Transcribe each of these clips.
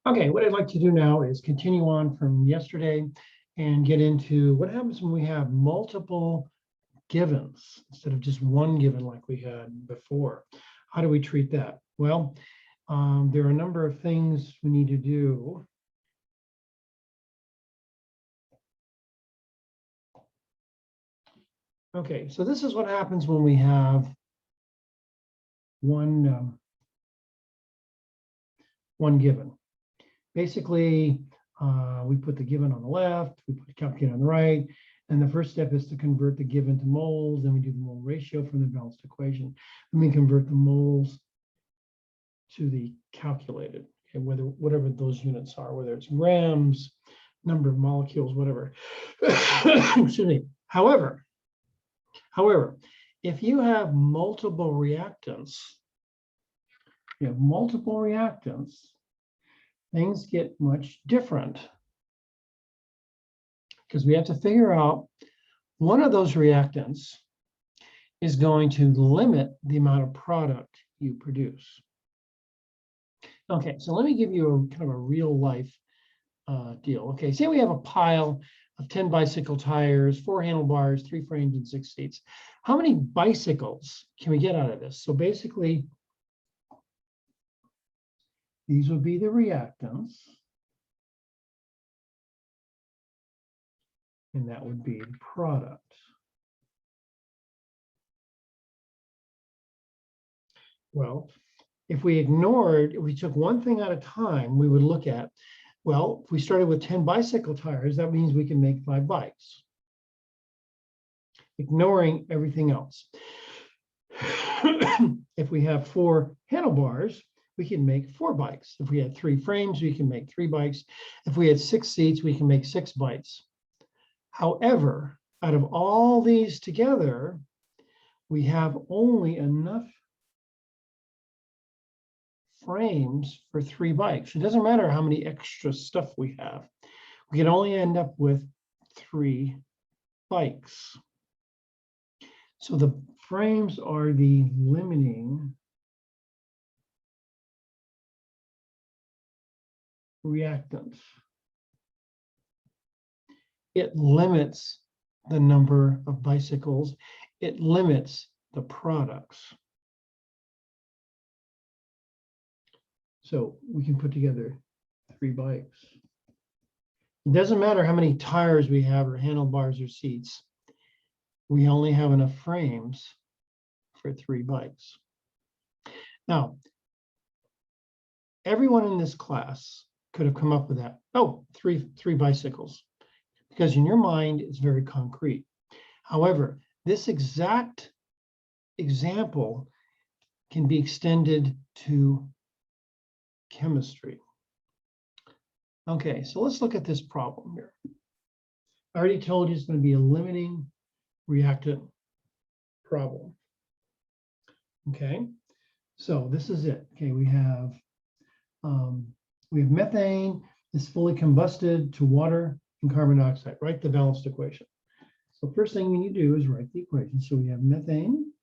Okay, what I'd like to do now is continue on from yesterday and get into what happens when we have multiple givens instead of just one given like we had before. How do we treat that? Well, there are a number of things we need to do. Okay, so this is what happens when we have one given. Basically, we put the given on the left, we put the calculator on the right, and the first step is to convert the given to moles. Then we do the mole ratio from the balanced equation. Then we convert the moles to the calculated, okay, whatever those units are, whether it's grams, number of molecules, whatever. Excuse me. However, if you have multiple reactants, things get much different because we have to figure out one of those reactants is going to limit the amount of product you produce. Okay, so let me give you a kind of a real life deal. Okay, say we have a pile of 10 bicycle tires, 4 handlebars, 3 frames, and 6 seats. How many bicycles can we get out of this? So basically, these would be the reactants. And that would be product. Well, if we took one thing at a time, we would look at, well, if we started with 10 bicycle tires, that means we can make 5 bikes, ignoring everything else. If we have 4 handlebars, we can make 4 bikes. If we had 3 frames, we can make 3 bikes. If we had 6 seats, we can make 6 bikes. However, out of all these together, we have only enough frames for 3 bikes. It doesn't matter how many extra stuff we have. We can only end up with 3 bikes. So the frames are the limiting reactants. It limits the number of bicycles. It limits the products. So we can put together 3 bikes. It doesn't matter how many tires we have or handlebars or seats. We only have enough frames for 3 bikes. Now, everyone in this class could have come up with that. Oh, three bicycles. Because in your mind, it's very concrete. However, this exact example can be extended to chemistry. Okay, so let's look at this problem here. I already told you it's going to be a limiting reactant problem. Okay, so this is it. Okay, we have methane is fully combusted to water and carbon dioxide. Write the balanced equation. So first thing we need to do is write the equation. So we have methane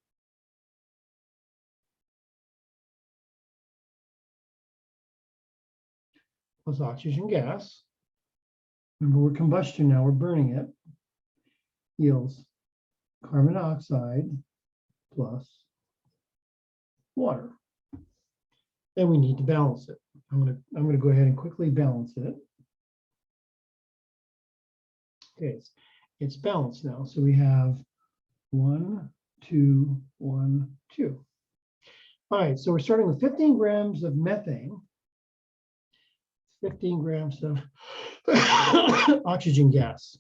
plus oxygen gas. Remember, we're combustion now, we're burning it. Yields carbon dioxide plus water. Then we need to balance it. I'm gonna go ahead and quickly balance it. Okay, it's balanced now. So we have 1, 2, 1, 2. All right, so we're starting with 15 grams of methane, 15 grams of oxygen gas.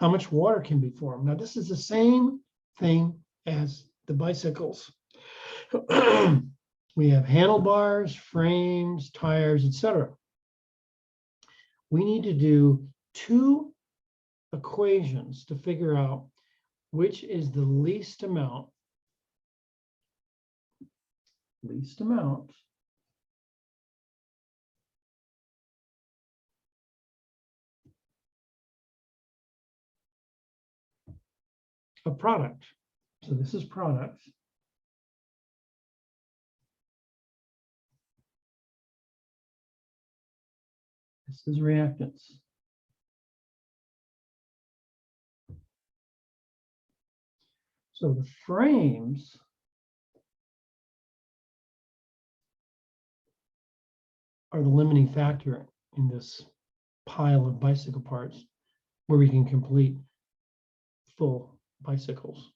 How much water can be formed? Now, this is the same thing as the bicycles. We have handlebars, frames, tires, etc. We need to do 2 equations to figure out which is the least amount of product. So this is product. This is reactants. So the frames are the limiting factor in this pile of bicycle parts where we can complete full bicycles.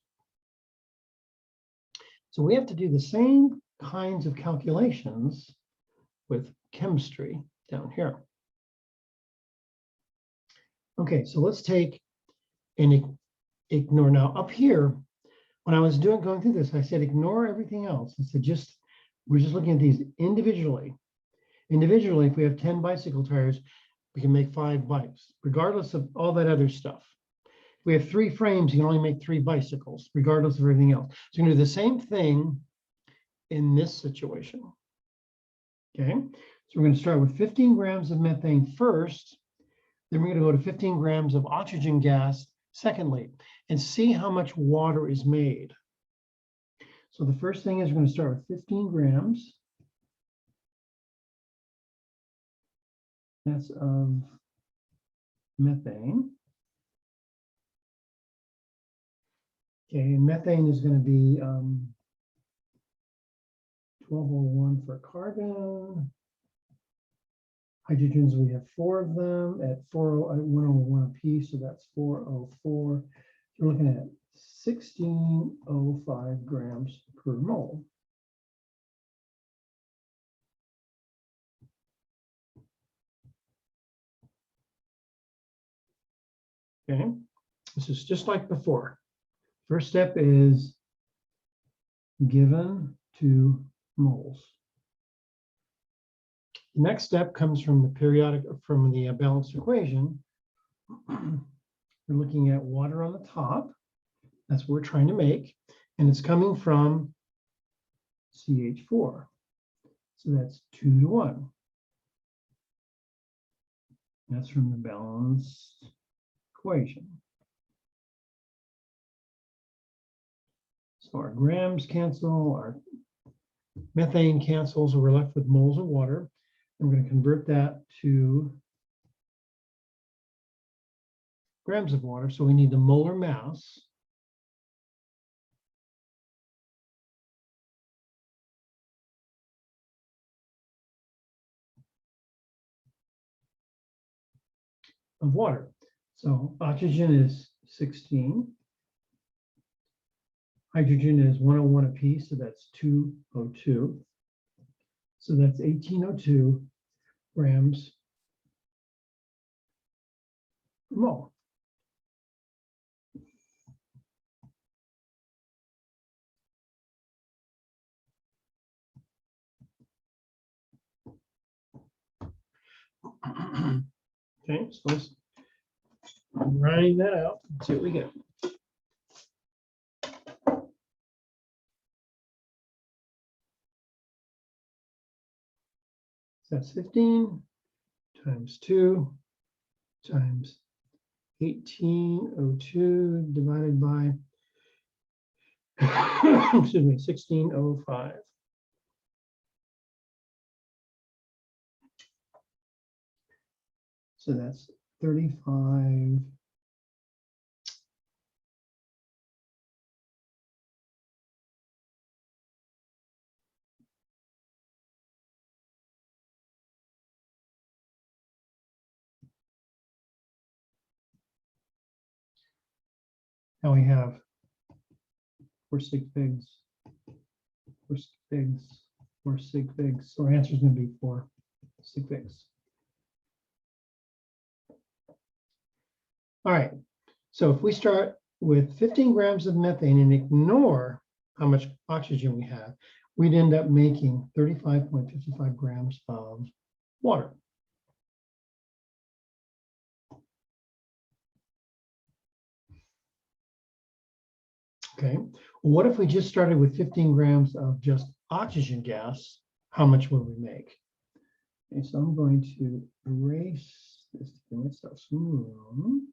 So we have to do the same kinds of calculations with chemistry down here. Okay, so let's take and ignore now up here. When I was going through this, I said ignore everything else. I said we're just looking at these individually. Individually, if we have 10 bicycle tires, we can make 5 bikes, regardless of all that other stuff. If we have 3 frames, you can only make 3 bicycles, regardless of everything else. So you're going to do the same thing in this situation. Okay, so we're going to start with 15 grams of methane first. Then we're going to go to 15 grams of oxygen gas secondly, and see how much water is made. So the first thing is we're going to start with 15 grams. That's of methane. Okay, and methane is going to be 1201 for carbon. Hydrogens, we have 4 of them at 101 a piece, so that's 404. So we're looking at 1605 grams per mole. Okay, this is just like before. First step is given 2 moles. The next step comes from the balanced equation. We're looking at water on the top. That's what we're trying to make. And it's coming from CH4. So that's 2 to 1. That's from the balanced equation. So our grams cancel, our methane cancels, so we're left with moles of water. And we're going to convert that to grams of water. So we need the molar mass. Of water. So oxygen is 16. Hydrogen is 101 apiece, so that's 202. So that's 1802 grams per mole. Okay, so let's grind that out and see what we get. So that's 15 times 2 times 1802 divided by, excuse me, 1605. So that's 35. Now we have 4 sig figs, 4 sig figs, 4 sig figs. So our answer is going to be 4 sig figs. All right. So if we start with 15 grams of methane and ignore how much oxygen we have, we'd end up making 35.55 grams of water. Okay, what if we just started with 15 grams of just oxygen gas? How much will we make? Okay, so I'm going to erase this to give myself some room.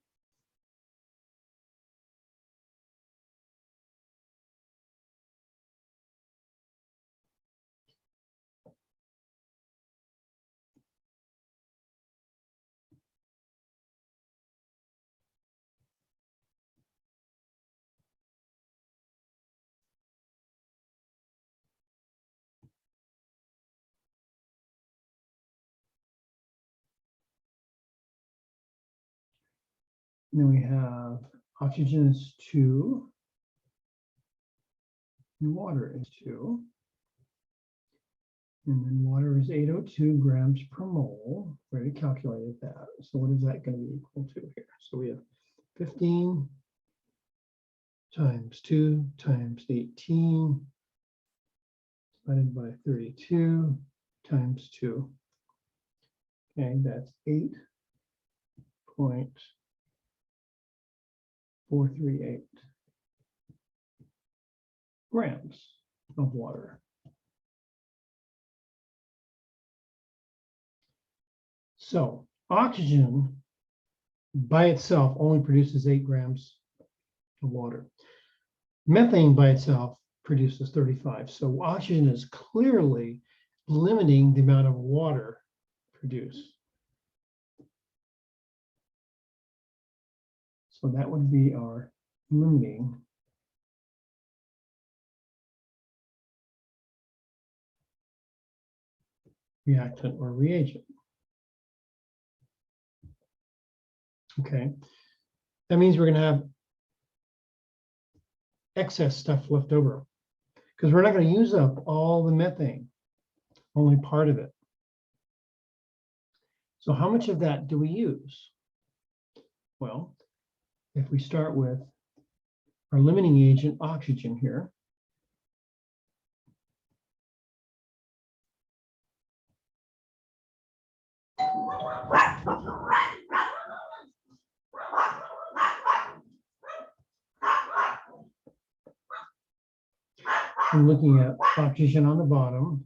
And then we have oxygen is 2. And water is 2. And then water is 802 grams per mole. We already calculated that. So what is that going to be equal to here? So we have 15 times 2 times 18 divided by 32 times 2. Okay, that's 8.438 grams of water. So oxygen by itself only produces 8 grams of water. Methane by itself produces 35. So oxygen is clearly limiting the amount of water produced. So that would be our limiting reactant or reagent. Okay, that means we're going to have excess stuff left over because we're not going to use up all the methane, only part of it. So how much of that do we use? Well, if we start with our limiting agent, oxygen here, I'm looking at oxygen on the bottom,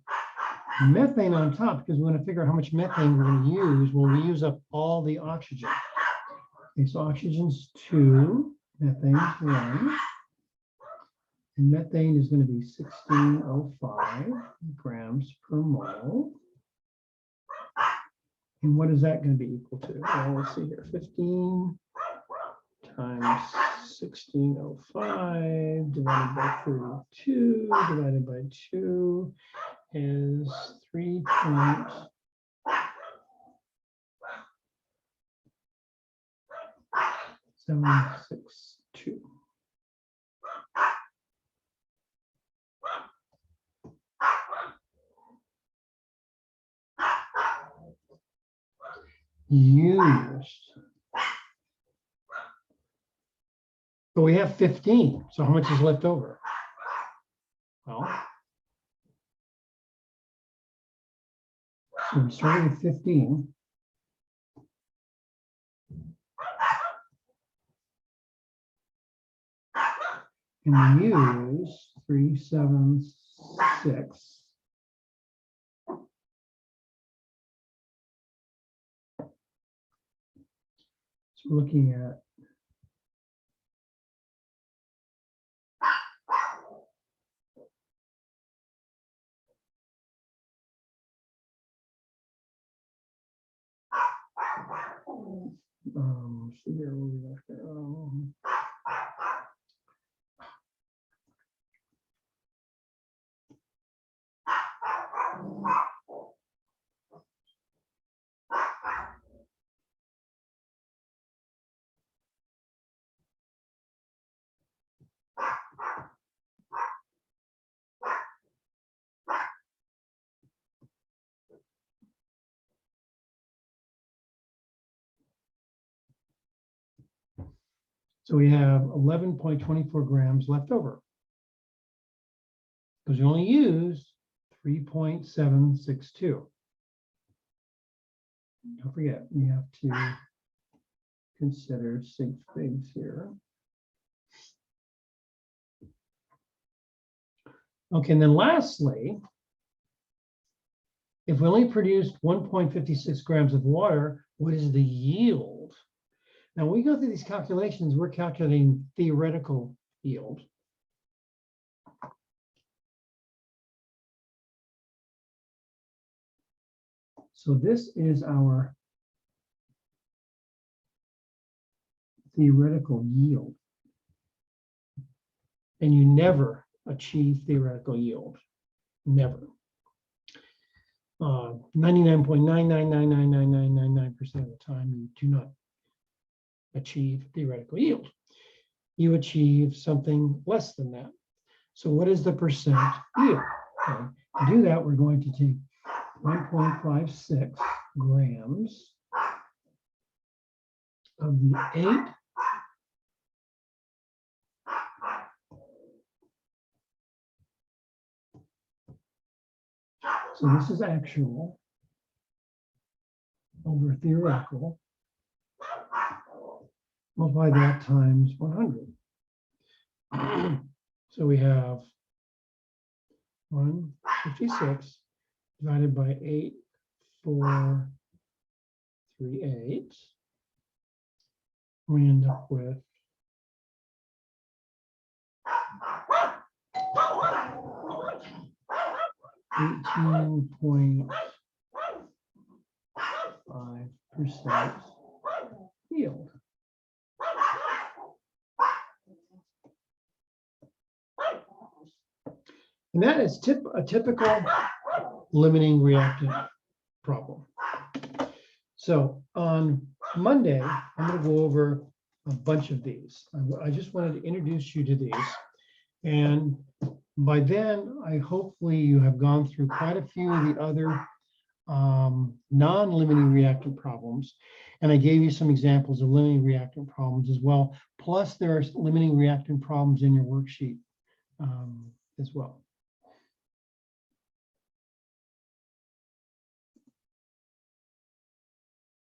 methane on top, because we want to figure out how much methane we're going to use when we use up all the oxygen. Okay, so oxygen's 2, methane's 1, and methane is going to be 1605 grams per mole. And what is that going to be equal to? Well, let's see here, 15 times 1605 divided by 32 divided by 2 is 3.762. Used. But we have 15. So how much is left over? Well, so we started with 15. And we use 376. So we're looking at see here where we left it. So we have 11.24 grams left over because we only used 3.762. Don't forget, we have to consider sig figs here. Okay, and then lastly, if we only produced 1.56 grams of water, what is the yield? Now, when we go through these calculations, we're calculating theoretical yield. So this is our theoretical yield. And you never achieve theoretical yield, never. 99.9999999% of the time, you do not achieve theoretical yield. You achieve something less than that. So what is the percent yield? Okay. To do that, we're going to take 1.56 grams of the 8 so this is actual over theoretical. Multiply that times 100. So we have 156 divided by 8,438. We end up with 18.5% yield. And that is a typical limiting reactant problem. So on Monday, I'm going to go over a bunch of these. I just wanted to introduce you to these. And by then, hopefully you have gone through quite a few of the other non-limiting reactant problems. And I gave you some examples of limiting reactant problems as well. Plus, there are limiting reactant problems in your worksheet as well.